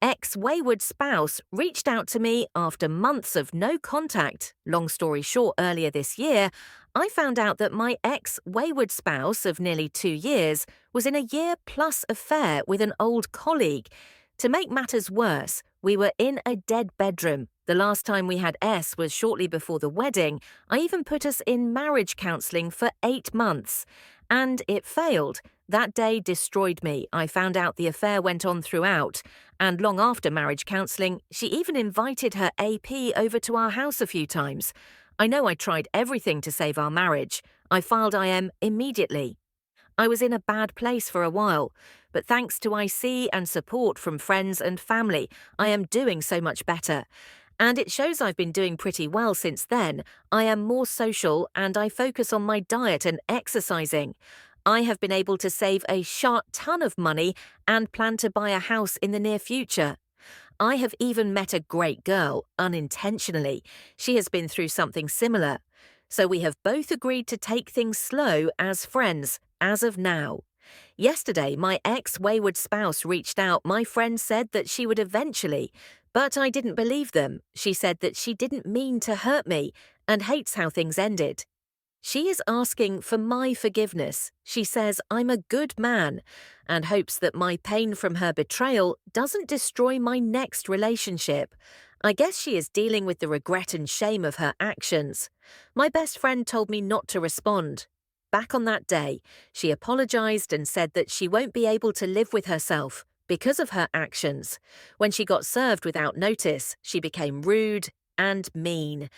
ex-Wayward spouse reached out to me after months of no contact. Long story short, earlier this year, I found out that my ex-Wayward spouse of nearly 2 years was in a year-plus affair with an old colleague. To make matters worse, we were in a dead bedroom. The last time we had S was shortly before the wedding. I even put us in marriage counselling for 8 months. And it failed. That day destroyed me. I found out the affair went on throughout. And long after marriage counselling, she even invited her AP over to our house a few times. I know I tried everything to save our marriage. I filed IM immediately. I was in a bad place for a while, but thanks to IC and support from friends and family, I am doing so much better. And it shows I've been doing pretty well since then. I am more social and I focus on my diet and exercising. I have been able to save a sharp ton of money and plan to buy a house in the near future. I have even met a great girl, unintentionally. She has been through something similar. So we have both agreed to take things slow as friends, as of now. Yesterday, my ex-Wayward spouse reached out. My friend said that she would eventually, but I didn't believe them. She said that she didn't mean to hurt me and hates how things ended. She is asking for my forgiveness. She says I'm a good man and hopes that my pain from her betrayal doesn't destroy my next relationship. I guess she is dealing with the regret and shame of her actions. My best friend told me not to respond. Back on that day, she apologized and said that she won't be able to live with herself because of her actions. When she got served without notice, she became rude and mean.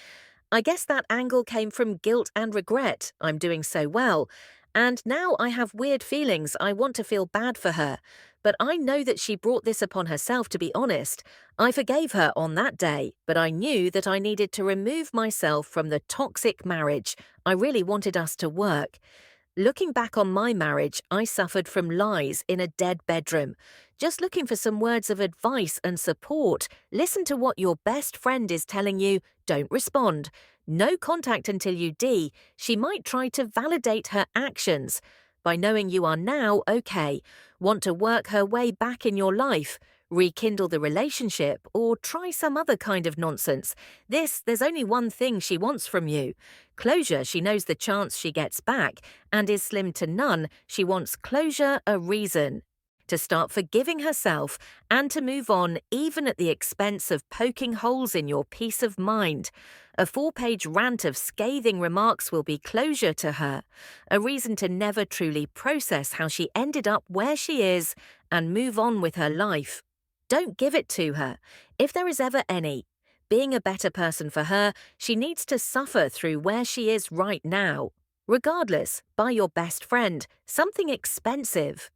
I guess that angle came from guilt and regret. I'm doing so well. And now I have weird feelings. I want to feel bad for her. But I know that she brought this upon herself, to be honest. I forgave her on that day, but I knew that I needed to remove myself from the toxic marriage. I really wanted us to work. Looking back on my marriage, I suffered from lies in a dead bedroom. Just looking for some words of advice and support. Listen to what your best friend is telling you. Don't respond. No contact until you D. She might try to validate her actions. By knowing you are now okay, want to work her way back in your life, rekindle the relationship, or try some other kind of nonsense. There's only one thing she wants from you. Closure. She knows the chance she gets back and is slim to none. She wants closure, a reason to start forgiving herself and to move on, even at the expense of poking holes in your peace of mind. A 4-page rant of scathing remarks will be closure to her, a reason to never truly process how she ended up where she is and move on with her life. Don't give it to her, if there is ever any. Being a better person for her, she needs to suffer through where she is right now. Regardless, buy your best friend something expensive.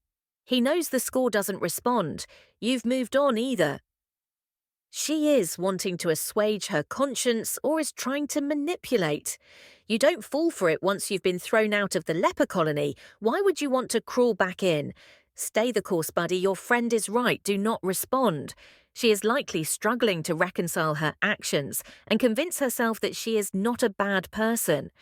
He knows the score doesn't respond. You've moved on either. She is wanting to assuage her conscience or is trying to manipulate. You don't fall for it once you've been thrown out of the leper colony. Why would you want to crawl back in? Stay the course, buddy. Your friend is right. Do not respond. She is likely struggling to reconcile her actions and convince herself that she is not a bad person.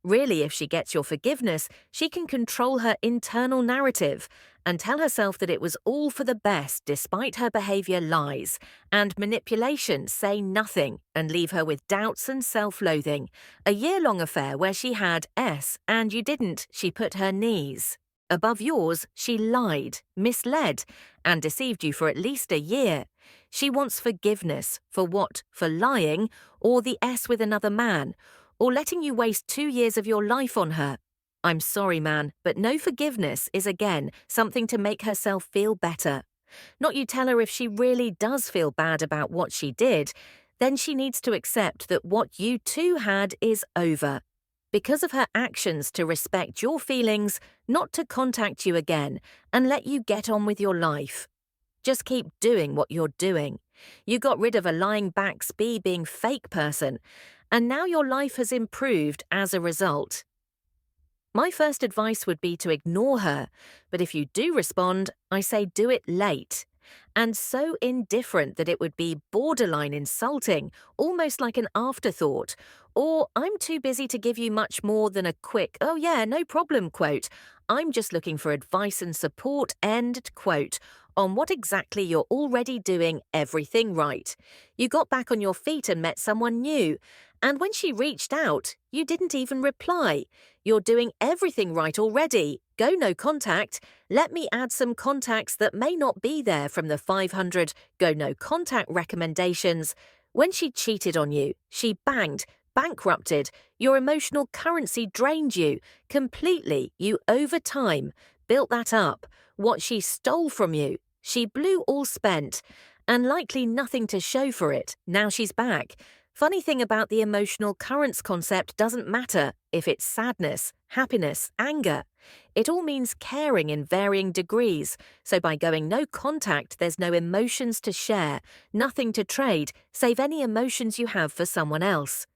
Really, if she gets your forgiveness, she can control her internal narrative and tell herself that it was all for the best despite her behavior lies, and manipulation, say nothing and leave her with doubts and self-loathing. A year-long affair where she had S and you didn't, she put her knees above yours. She lied, misled, and deceived you for at least a year. She wants forgiveness. For what? For lying, or the S with another man, or letting you waste 2 years of your life on her. I'm sorry, man, but no forgiveness is again something to make herself feel better. Not you tell her if she really does feel bad about what she did, then she needs to accept that what you two had is over. Because of her actions, to respect your feelings, not to contact you again, and let you get on with your life. Just keep doing what you're doing. You got rid of a lying backsby being fake person, and now your life has improved as a result. My first advice would be to ignore her, but if you do respond, I say do it late. And so indifferent that it would be borderline insulting, almost like an afterthought, or I'm too busy to give you much more than a quick, "Oh yeah, no problem" quote. I'm just looking for advice and support, end quote. on what exactly you're already doing everything right. You got back on your feet and met someone new. And when she reached out, you didn't even reply. You're doing everything right already. Go no contact. Let me add some contacts that may not be there from the 500 go no contact recommendations. When she cheated on you, she banged, bankrupted, your emotional currency drained you completely. You over time built that up. What she stole from you, she blew all spent, and likely nothing to show for it. Now she's back. Funny thing about the emotional currents concept doesn't matter if it's sadness, happiness, anger. It all means caring in varying degrees. So by going no contact, there's no emotions to share, nothing to trade, save any emotions you have for someone else.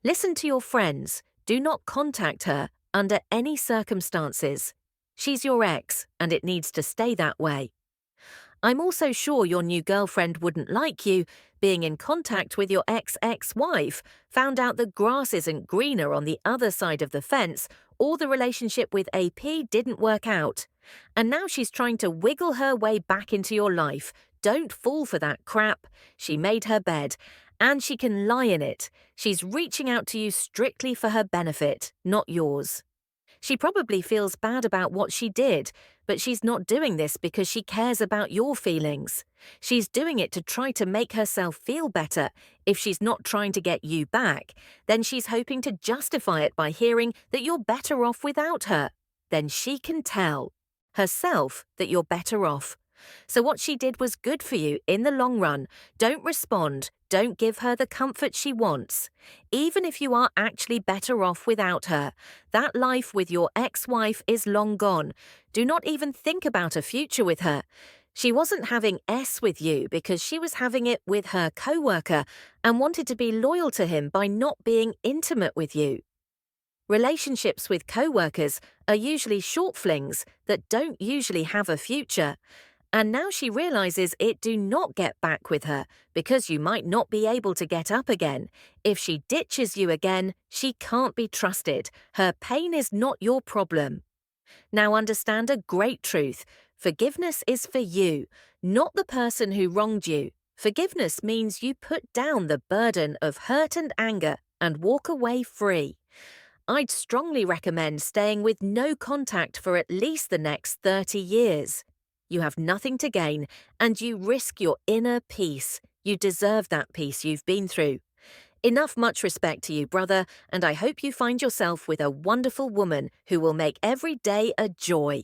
Listen to your friends. Do not contact her under any circumstances. She's your ex, and it needs to stay that way. I'm also sure your new girlfriend wouldn't like you being in contact with your ex-wife, found out the grass isn't greener on the other side of the fence, or the relationship with AP didn't work out. And now she's trying to wiggle her way back into your life. Don't fall for that crap. She made her bed, and she can lie in it. She's reaching out to you strictly for her benefit, not yours. She probably feels bad about what she did, but she's not doing this because she cares about your feelings. She's doing it to try to make herself feel better. If she's not trying to get you back, then she's hoping to justify it by hearing that you're better off without her. Then she can tell herself that you're better off. So what she did was good for you in the long run. Don't respond. Don't give her the comfort she wants. Even if you are actually better off without her, that life with your ex-wife is long gone. Do not even think about a future with her. She wasn't having S with you because she was having it with her co-worker and wanted to be loyal to him by not being intimate with you. Relationships with co-workers are usually short flings that don't usually have a future. And now she realizes it do not get back with her because you might not be able to get up again. If she ditches you again, she can't be trusted. Her pain is not your problem. Now understand a great truth. Forgiveness is for you, not the person who wronged you. Forgiveness means you put down the burden of hurt and anger and walk away free. I'd strongly recommend staying with no contact for at least the next 30 years. You have nothing to gain, and you risk your inner peace. You deserve that peace you've been through. Enough much respect to you, brother, and I hope you find yourself with a wonderful woman who will make every day a joy.